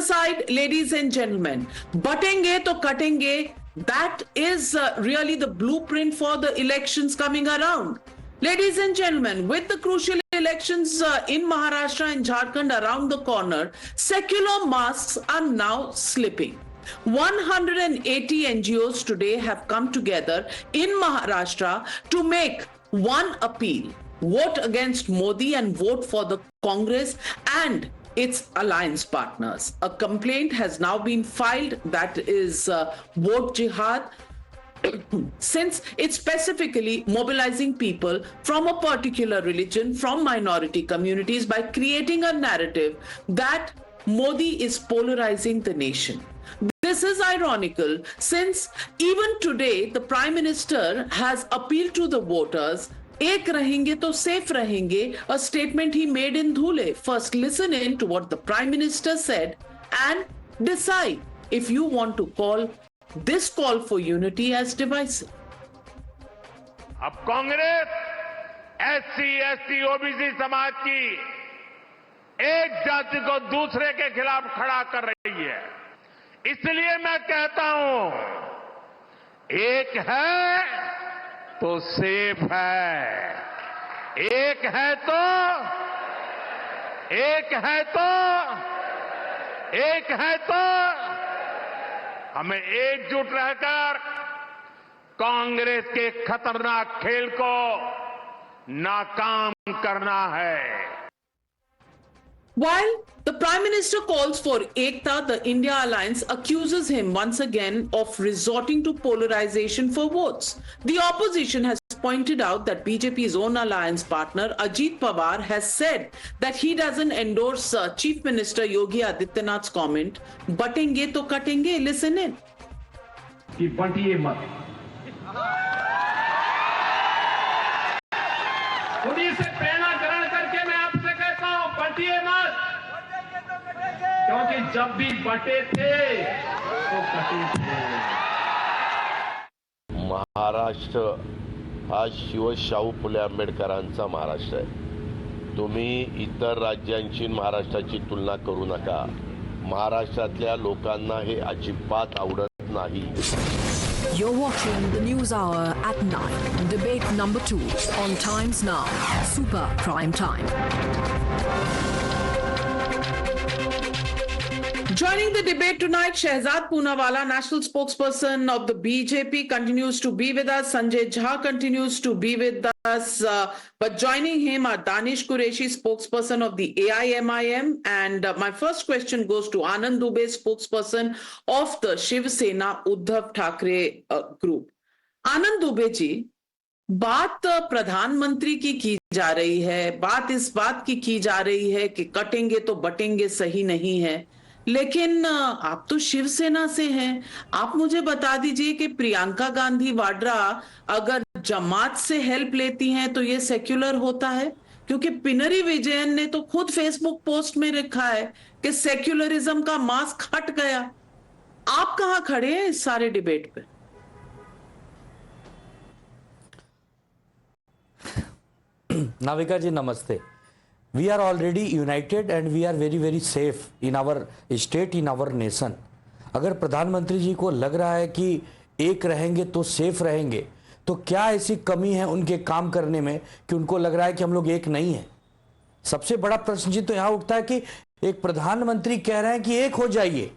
side, ladies and gentlemen, batenge to katenge, that is really the blueprint for the elections coming around. Ladies and gentlemen, with the crucial elections in Maharashtra and Jharkhand around the corner, secular masks are now slipping. 180 NGOs today have come together in Maharashtra to make one appeal. Vote against Modi and vote for the Congress and its alliance partners. A complaint has now been filed, that is Vote Jihad, since it's specifically mobilizing people from a particular religion, from minority communities, by creating a narrative that Modi is polarizing the nation. This is ironical, since even today the Prime Minister has appealed to the voters. Ek rahenge to safe rahenge, a statement he made in Dhule. First listen in to what the Prime Minister said and decide if you want to call this call for unity as divisive. अब Congress SC, ST, OBC समाज की एक जाति को दूसरे के खिलाफ खड़ा कर रही है। इसलिए मैं कहता हूं, एक है तो सेफ है, एक है तो हमें एकजुट रहकर कांग्रेस के खतरनाक खेल को नाकाम करना है। While the Prime Minister calls for Ekta, the India Alliance accuses him once again of resorting to polarization for votes. The opposition has pointed out that BJP's own alliance partner Ajit Pawar has said that he doesn't endorse Chief Minister Yogi Adityanath's comment, "Batenge to katenge." Listen in. कि बंटिए मत, उन्हीं से प्रेरणा ग्रहण करके मैं आपसे कहता हूं, बंटिए मत, क्योंकि जब भी बटे थे तो कटे थे। महाराष्ट्र हा शिवशाहू फुले आंबेडकरांचा महाराष्ट्र आहे। तुम्ही इतर राज्यांची महाराष्ट्राची तुलना करू नका। महाराष्ट्रातल्या लोकांना हे अजिबात आवडत नाही। You're watching the News Hour at 9. Debate number 2 on Times Now. Super Prime Time. Joining the debate tonight, Shehzad Poonawalla, national spokesperson of the BJP, continues to be with us. Sanjay Jha continues to be with us. But joining him are Danish Qureshi, spokesperson of the AIMIM. And my first question goes to Anand Dubey, spokesperson of the Shiv Sena Uddhav Thackeray group. Anand Dubey ji, बात प्रधानमंत्री की जा रही है, बात इस बात की जा रही है कि कटेंगे तो बटेंगे सही नहीं है, लेकिन आप तो शिवसेना से हैं। आप मुझे बता दीजिए कि प्रियंका गांधी वाड्रा अगर जमात से हेल्प लेती हैं तो ये सेक्युलर होता है? क्योंकि पिनरी विजयन ने तो खुद फेसबुक पोस्ट में लिखा है कि सेक्युलरिज्म का मास्क हट गया। आप कहां खड़े हैं इस सारे डिबेट पे? नाविका जी नमस्ते। We are already united and we are very very safe in our state, in our nation. अगर प्रधानमंत्री जी को लग रहा है कि एक रहेंगे तो सेफ रहेंगे, तो क्या ऐसी कमी है उनके काम करने में कि उनको लग रहा है कि हम लोग एक नहीं है? सबसे बड़ा प्रश्न जी तो यहाँ उठता है कि एक प्रधानमंत्री कह रहे हैं कि एक हो जाइए,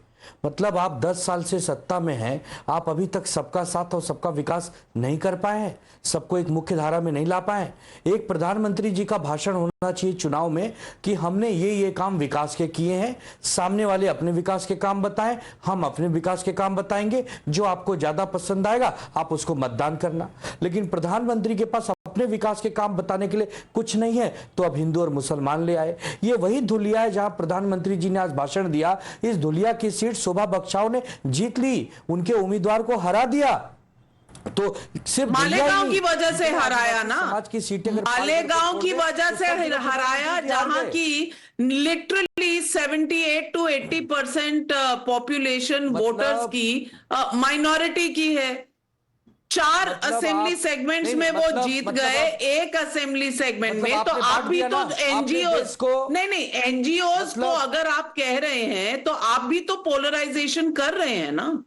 मतलब आप 10 साल से सत्ता में हैं, आप अभी तक सबका साथ और सबका विकास नहीं कर पाए हैं, सबको एक मुख्य धारा में नहीं ला पाए। एक प्रधानमंत्री जी का भाषण होना चाहिए चुनाव में कि हमने ये काम विकास के किए हैं, सामने वाले अपने विकास के काम बताएं, हम अपने विकास के काम बताएंगे, जो आपको ज्यादा पसंद आएगा आप उसको मतदान करना। लेकिन प्रधानमंत्री के पास अपने विकास के काम बताने के लिए कुछ नहीं है, तो अब हिंदू और मुसलमान ले आए। ये वही धुलिया है जहां प्रधानमंत्री जी ने आज भाषण दिया, इस धुलिया की सीट शोभा बख्शाओ ने जीत ली, उनके उम्मीदवार को हरा दिया। तो सिर्फ मालेगांव की वजह से हराया ना, समाज की सीटें मालेगांव की वजह से हराया, जहां की लिटरली 78 to 80% पॉपुलेशन वोटर्स की माइनॉरिटी की है। 4 मतलब असेंबली आप- सेगमेंट्स नहीं, में वो मतलब- जीत मतलब गए आप- एक असेंबली सेगमेंट मतलब में, तो आपने आप बांट भी दिया तो ना, आपने एनजीओ देश को- नहीं एनजीओ मतलब- को अगर आप कह रहे हैं तो आप भी तो पोलराइजेशन कर रहे हैं ना।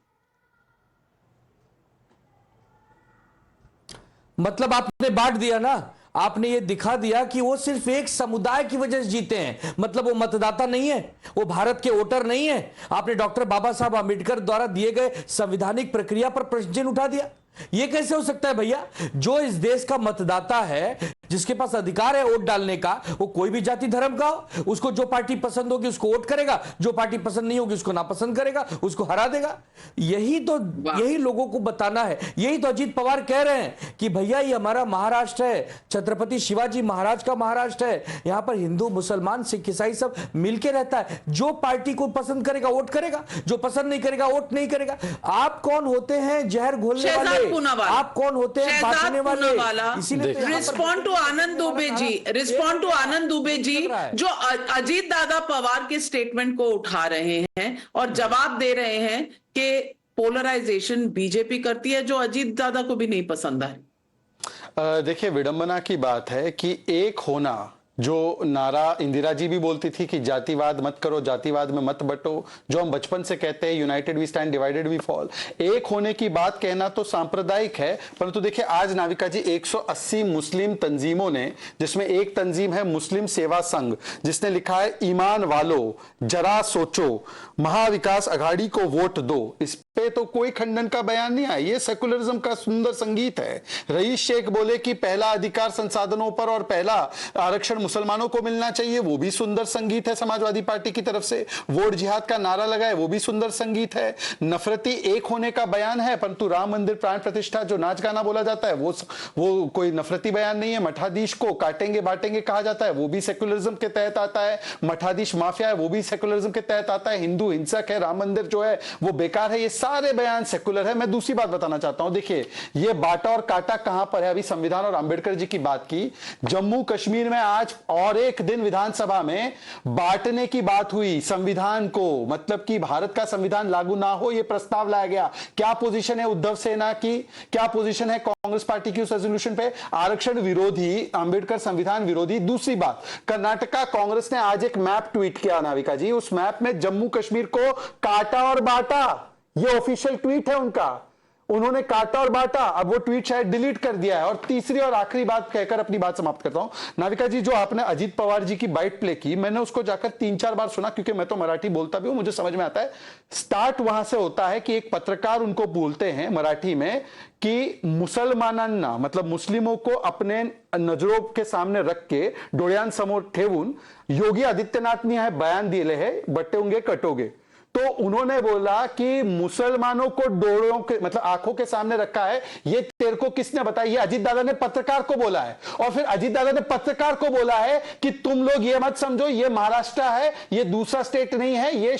मतलब आपने बांट दिया ना, आपने ये दिखा दिया कि वो सिर्फ एक समुदाय की वजह से जीते हैं, मतलब वो मतदाता नहीं है, वो भारत के वोटर नहीं है। आपने डॉक्टर बाबा साहब आम्बेडकर द्वारा दिए गए संवैधानिक प्रक्रिया पर प्रश्न चिन्ह उठा दिया। ये कैसे हो सकता है भैया? जो इस देश का मतदाता है, जिसके पास अधिकार है वोट डालने का, वो कोई भी जाति धर्म का हो, उसको जो पार्टी पसंद होगी उसको वोट करेगा, जो पार्टी पसंद नहीं होगी उसको नापसंद करेगा, उसको हरा देगा। यही लोगों को बताना है। यही तो अजीत पवार कह रहे हैं कि भैया ये हमारा महाराष्ट्र है, छत्रपति शिवाजी महाराज का महाराष्ट्र है, यहां पर हिंदू मुसलमान सिख ईसाई सब मिलके रहता है। जो पार्टी को पसंद करेगा वोट करेगा, जो पसंद नहीं करेगा वोट नहीं करेगा। आप कौन होते हैं जहर घोलने वाले? आप कौन होते हैं बांटने वाले? इसीलिए respond to Anand Dubey ji, respond to Anand Dubey ji, जो अजीत दादा पवार के स्टेटमेंट को उठा रहे हैं और जवाब दे रहे हैं कि पोलराइजेशन बीजेपी करती है, जो अजीत दादा को भी नहीं पसंद है। देखिए, विडंबना की बात है कि एक होना, जो नारा इंदिरा जी भी बोलती थी कि जातिवाद मत करो, जातिवाद में मत बटो, जो हम बचपन से कहते हैं united we stand divided we fall, एक होने की बात कहना तो सांप्रदायिक है। परंतु देखिए, आज नाविका जी 180 मुस्लिम तंजीमों ने, जिसमें एक तंजीम है मुस्लिम सेवा संघ, जिसने लिखा है ईमान वालों जरा सोचो, महाविकास अघाड़ी को वोट दो, इस पे तो कोई खंडन का बयान नहीं आया। ये सेकुलरिज्म का सुंदर संगीत है। रईस शेख बोले कि पहला अधिकार संसाधनों पर और पहला आरक्षण मुसलमानों को मिलना चाहिए, वो भी सुंदर संगीत है समाजवादी पार्टी की तरफ से। वोट जिहाद का नारा लगाए, वो भी सुंदर संगीत है। नफरती एक होने का बयान है, परंतु राम मंदिर प्राण प्रतिष्ठा जो नाच गाना बोला जाता है वो कोई नफरती बयान नहीं है। मठाधीश को काटेंगे बांटेंगे कहा जाता है, वो भी सेकुलरिज्म के तहत आता है। मठाधीश माफिया है, वो भी सेकुलरिज्म के तहत आता है। हिंदू हिंसक है, राम मंदिर जो है वो बेकार है, ये सारे बयान सेकुलर है। मैं दूसरी बात बताना चाहता हूं, देखिए ये बांटा और काटा कहां पर है। अभी संविधान और अंबेडकर जी की बात की, जम्मू कश्मीर में आज और एक दिन विधानसभा में बांटने की बात हुई संविधान को, मतलब कि भारत का संविधान लागू ना हो, यह प्रस्ताव लाया गया। क्या पोजीशन है उद्धव सेना की, क्या पोजीशन है कांग्रेस पार्टी की उस रेजोल्यूशन पे? आरक्षण विरोधी, अंबेडकर संविधान विरोधी। दूसरी बात, कर्नाटका कांग्रेस ने आज एक मैप ट्वीट किया नाविका जी, उस मैप में जम्मू कश्मीर को काटा और बांटा, ये ऑफिशियल ट्वीट है उनका। उन्होंने काटा और बांटा, अब वो ट्वीट शायद डिलीट कर दिया है। और तीसरी और आखिरी बात कहकर अपनी बात समाप्त करता हूं नाविका जी, जो आपने अजीत पवार जी की बाइट प्ले की, मैंने उसको जाकर 3-4 बार सुना, क्योंकि मैं तो मराठी बोलता भी हूं, मुझे समझ में आता है। स्टार्ट वहां से होता है कि एक पत्रकार उनको बोलते हैं मराठी में कि मुसलमानांना, मतलब मुस्लिमों को अपने नजरों के सामने रख के डोळ्यांसमोर ठेवून योगी आदित्यनाथनी हे बयान दिले है, बटेंगे कटोगे। तो उन्होंने बोला कि मुसलमानों को डोरों के, मतलब आंखों के सामने रखा है, ये तेरे को किसने बताया? ये अजीत दादा ने पत्रकार को बोला है। और फिर अजीत दादा ने पत्रकार को बोला है कि तुम लोग ये मत समझो ये महाराष्ट्र है, ये दूसरा स्टेट नहीं है, ये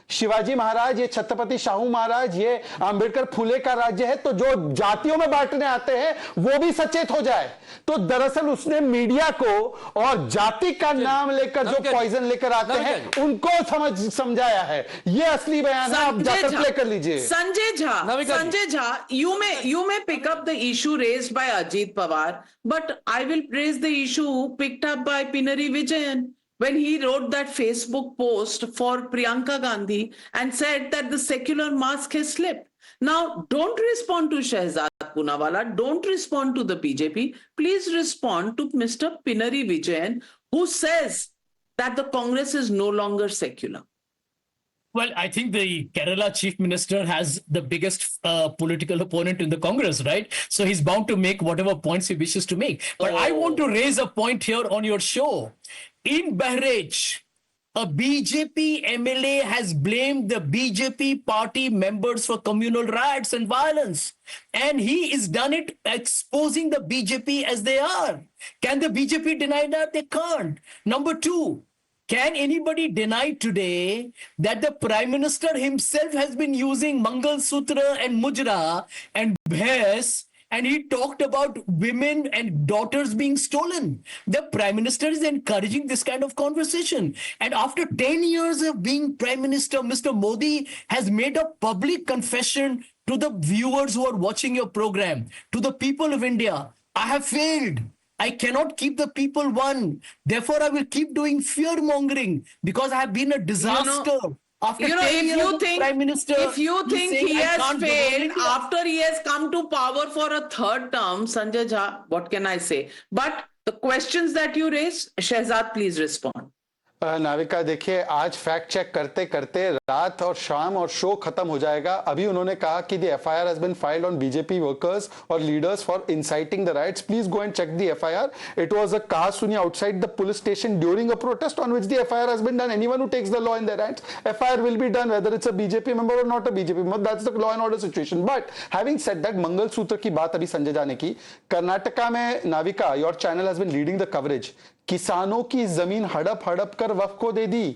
शिवाजी महाराज, ये छत्रपति शाहू महाराज, ये अंबेडकर फुले का राज्य है। तो जो जातियों में बांटने आते हैं वो भी सचेत हो जाए। तो दरअसल उसने मीडिया को और जाति का नाम लेकर जो पॉइजन लेकर आते हैं उनको समझाया है। ये असली बयान है, आप जाकर प्ले कर लीजिए। Sanjay Jha, you may pick up the issue raised by Ajit Pawar, but I will raise the issue picked up by Pinari Vijayan when he wrote that Facebook post for Priyanka Gandhi and said that the secular mask has slipped. Now, don't respond to Shehzad Poonawalla, don't respond to the BJP, please respond to Mr. Pinari Vijayan, who says that the Congress is no longer secular. Well, I think the Kerala chief minister has the biggest political opponent in the Congress, right? So he's bound to make whatever points he wishes to make. But I want to raise a point here on your show. In Bahrain, a BJP MLA has blamed the BJP party members for communal riots and violence. And he has done it exposing the BJP as they are. Can the BJP deny that? They can't. Number two, can anybody deny today that the Prime Minister himself has been using Mangal Sutra and Mujra and Bhes, and he talked about women and daughters being stolen? The Prime Minister is encouraging this kind of conversation. And after 10 years of being Prime Minister, Mr. Modi has made a public confession to the viewers who are watching your program, to the people of India, I have failed. I cannot keep the people one. Therefore, I will keep doing fear mongering because I have been a disaster. After 10 if years you as think, Prime Minister, if you think saying he I has can't govern failed India. after he has come to power for a third term, Sanjay Jha, what can I say? But the questions that you raised, Shehzad, please respond. Navika देखिए, आज fact check करते करते रात और शाम और show खत्म हो जाएगा। अभी उन्होंने कहा कि the FIR has been filed on BJP workers और leaders for inciting the riots. Please go and check the FIR. It was a कहा सुनी outside the police station during a protest on which the FIR has been done. Anyone who takes the law in their hands, FIR will be done whether it's a BJP member or not a BJP member. That's the law and order situation. But having said that, mangalsutra की बात अभी संजय झा ने की। कर्नाटका में Navika, your channel has been leading the coverage. किसानों की जमीन हड़प हड़प कर वक्फ को दे दी।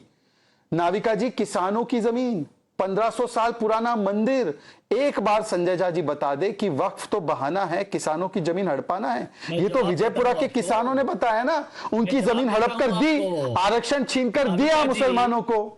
नाविका जी, किसानों की जमीन, 1500 साल पुराना मंदिर। एक बार संजय झा जी बता दे कि वक्फ तो बहाना है, किसानों की जमीन हड़पाना है। ये तो विजयपुरा के किसानों ने बताया ना, उनकी जमीन हड़प कर दी, आरक्षण छीन कर दिया मुसलमानों को।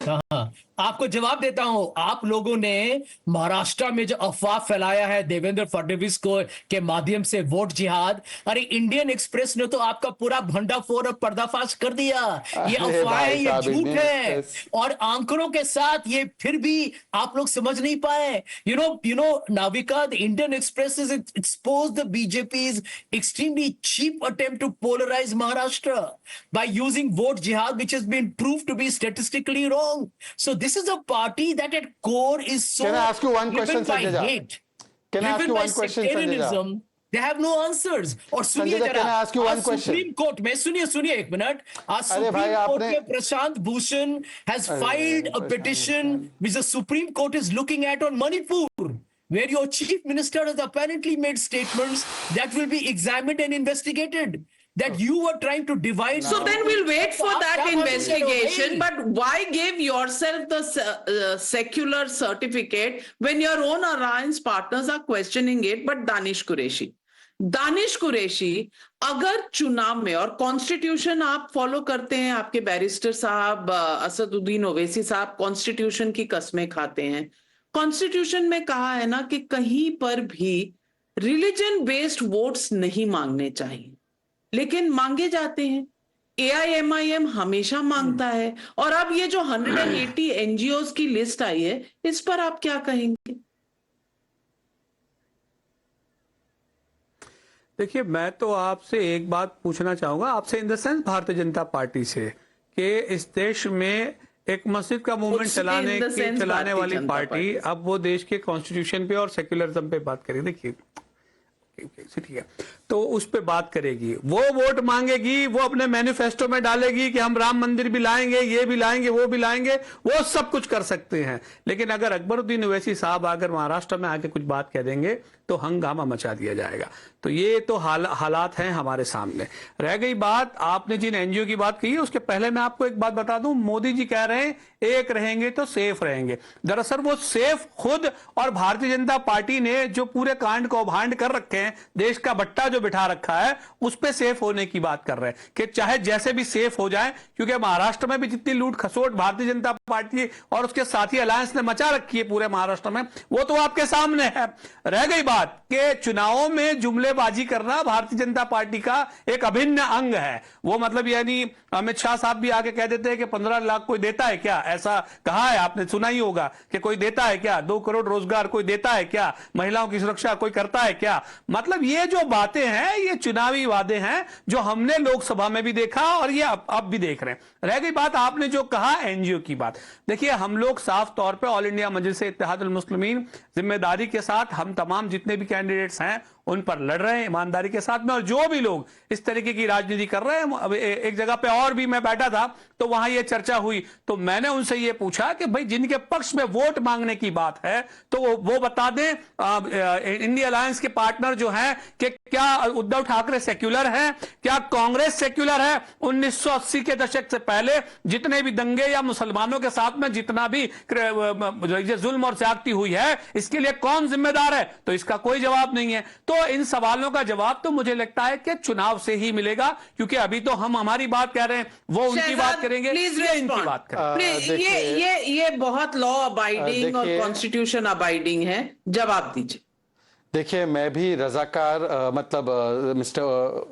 हाँ, आपको जवाब देता हूं। आप लोगों ने महाराष्ट्र में जो अफवाह फैलाया है देवेंद्र फडणवीस को के माध्यम से वोट जिहाद, अरे इंडियन एक्सप्रेस ने तो आपका पूरा भंडाफोड़ और पर्दाफाश कर दिया। ये अफवाह है, ये झूठ है, और आंकड़ों के साथ ये फिर भी आप लोग समझ नहीं पाए। You know Navika, the Indian Express is expose the BJP's extremely cheap attempt to polarize Maharashtra by using vote jihad, which has been proved to be statistically wrong. So this is a party that at core is so Can I ask you one question, driven by Sanjay Jha? hate, Can I ask driven you by one question, Sanjay Jha? sectarianism. They have no answers. और सुनिए Sanjay Jha, can I ask you जरा, one आज question? Supreme court में सुनिए एक minute, आज अरे भाई, सुप्रीम कोर्ट आपने- में Prashant Bhushan has filed a petition which the Supreme Court is looking at on Manipur, where your chief minister has apparently made statements that will be examined and investigated, that you were trying to divide. So then we'll wait for that आप क्या investigation. बोल रहे हो? But why give yourself the secular certificate when your own alliance partners are questioning it? But Danish Qureshi, अगर चुनाव में, और constitution आप फॉलो करते हैं, आपके बैरिस्टर साहब असदुद्दीन ओवैसी साहब कॉन्स्टिट्यूशन की कस्में खाते हैं। कॉन्स्टिट्यूशन में कहा है ना कि कहीं पर भी रिलीजन बेस्ड वोट्स नहीं मांगने चाहिए, लेकिन मांगे जाते हैं। AIMIM हमेशा मांगता है, और अब ये जो 180 NGOs की लिस्ट आई है, इस पर आप क्या कहेंगे? देखिए, मैं तो आपसे एक बात पूछना चाहूंगा, आपसे in the sense Bharatiya Janata party से, कि इस देश में एक मस्जिद का मूवमेंट चलाने वाली पार्टी अब वो देश के कॉन्स्टिट्यूशन पे और सेक्युलरिज्म पे बात करेगी। देखिए, ठीक है, तो उस पे बात करेगी, वो वोट मांगेगी, वो अपने मैनिफेस्टो में डालेगी कि हम राम मंदिर भी लाएंगे, ये भी लाएंगे, वो भी लाएंगे, वो सब कुछ कर सकते हैं। लेकिन अगर अकबरुद्दीन ओवैसी साहब अगर महाराष्ट्र में आके कुछ बात कह देंगे तो हंगामा मचा दिया जाएगा। तो ये तो हालात हैं हमारे सामने। रह गई बात, आपने जिन एनजीओ की बात की है, उसके पहले मैं आपको एक बात बता दूं, मोदी जी कह रहे हैं एक रहेंगे तो सेफ रहेंगे। दरअसल वो सेफ खुद और भारतीय जनता पार्टी ने जो पूरे कांड को भांड कर रखे हैं, देश का बट्टा जो बिठा रखा है, उस पे सेफ होने की बात कर रहे हैं कि चाहे जैसे भी सेफ हो जाए, क्योंकि महाराष्ट्र में भी जितनी लूट खसोट भारतीय जनता पार्टी और उसके साथी अलायंस ने मचा रखी है पूरे महाराष्ट्र में, वो तो आपके सामने है। रह गई बात कि चुनावों में जुमलेबाजी करना भारतीय जनता पार्टी का एक अभिन्न अंग है। वो मतलब यानी अमित शाह साहब भी आके कह देते हैं कि 15 लाख कोई देता है क्या, ऐसा कहा है, आपने सुना ही होगा कि कोई देता है क्या, 2 करोड़ रोजगार कोई देता है क्या, महिलाओं की सुरक्षा कोई करता है क्या। मतलब ये जो बातें हैं, ये चुनावी वादे हैं जो हमने लोकसभा में भी देखा और ये अब भी देख रहे हैं। रह गई बात आपने जो कहा एनजीओ की बात, देखिए हम लोग साफ तौर पे ऑल इंडिया मजलिस इत्तेहादुल मुस्लिमीन जिम्मेदारी के साथ हम तमाम जितने भी कैंडिडेट्स हैं उन पर लड़ रहे हैं ईमानदारी के साथ में, और जो भी लोग इस तरीके की राजनीति कर रहे हैं। अब एक जगह पे और भी मैं बैठा था तो वहां ये चर्चा हुई, तो मैंने उनसे ये पूछा कि भाई जिनके पक्ष में वोट मांगने की बात है तो वो बता दें इंडिया अलायंस के पार्टनर जो हैं कि क्या उद्धव ठाकरे सेक्युलर हैं? क्या कांग्रेस सेक्युलर है? 1980 के दशक से पहले जितने भी दंगे या मुसलमानों के साथ में जितना भी जुल्म और ज्यादती हुई है, इसके लिए कौन जिम्मेदार है? तो इसका कोई जवाब नहीं है। तो इन सवालों का जवाब तो मुझे लगता है कि चुनाव से ही मिलेगा, क्योंकि अभी तो हम हमारी बात कह रहे हैं, वो उनकी बात करेंगे, ये इनकी बात करेंगे। ये बहुत लॉ अबाइडिंग और कॉन्स्टिट्यूशन अबाइडिंग है, जवाब दीजिए। देखिए, मैं भी रजाकार मतलब मिस्टर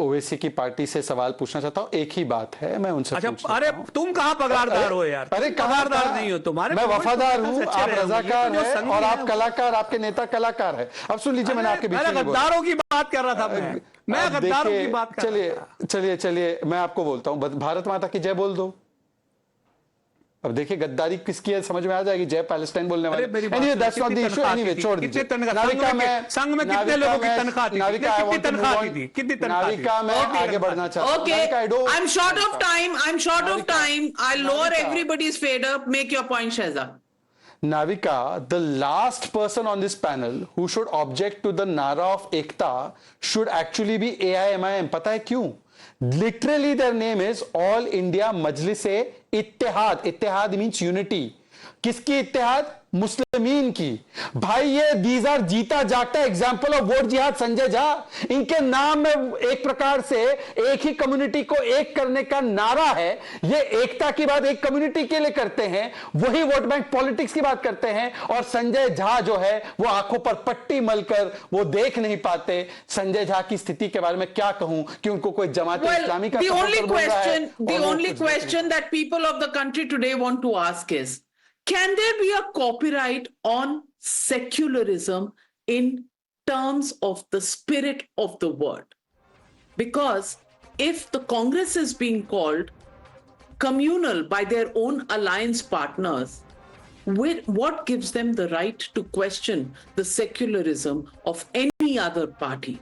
ओवैसी की पार्टी से सवाल पूछना चाहता हूँ। एक ही बात है, मैं उनसे अच्छा, अरे तुम कहाँ पगारदार हो यार? अरे पगारदार नहीं हो तुम्हारे, मैं वफादार हूँ, आप रजाकार हैं और आप कलाकार, आपके नेता कलाकार है। अब सुन लीजिए, मैंने आपके बीच में गद्दारों की बात कर रहा था, मैं गद्दारों की बात कर रहा था। चलिए मैं आपको बोलता हूँ, भारत माता की जय बोल दो। अब देखिए गद्दारी किसकी है, समझ में आ जाएगी। जय पैलेस्टाइन बोलने वाले। Anyway, that's not the issue. Anyway, छोड़ दीजिए। नाविका में संघ में कितने लोगों की तनख्वाह थी? कितनी नाविका में आगे बढ़ना चाहता हूं। Okay, I'm short of time. I'll lower everybody's fader. Make your point, Shehzad. Navika, the last person on this panel who should object to the Nara of Ekta should actually be AIMIM. पता है क्यों? Literally their name is All India Majlis-e-Ittihad. Ittihad means unity. किसकी इत्तेहाद? मुस्लिमीन की। भाई ये these are जीता जागता example of vote जिहाद संजय झा। इनके नाम में एक प्रकार से एक ही कम्युनिटी को एक करने का नारा है। ये एकता की बात एक कम्युनिटी के लिए करते हैं, वही वोट बैंक पॉलिटिक्स की बात करते हैं। और संजय झा जो है वो आंखों पर पट्टी मलकर वो देख नहीं पाते। संजय झा की स्थिति के बारे में क्या कहूं कि उनको कोई जमात इस्लामी का the only question that people of the country today want to ask is, can there be a copyright on secularism in terms of the spirit of the word? Because if the Congress is being called communal by their own alliance partners, what gives them the right to question the secularism of any other party?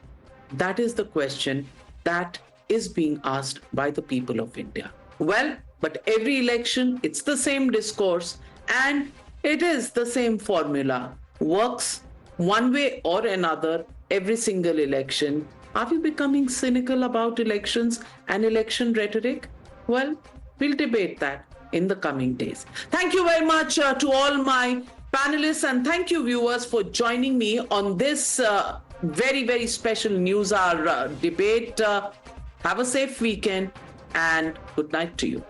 That is the question that is being asked by the people of India. Well, but every election, it's the same discourse. And it is the same formula, works one way or another every single election. Are we becoming cynical about elections and election rhetoric? Well, we'll debate that in the coming days. Thank you very much to all my panelists, and thank you viewers for joining me on this very, very special News Hour debate. Have a safe weekend and good night to you.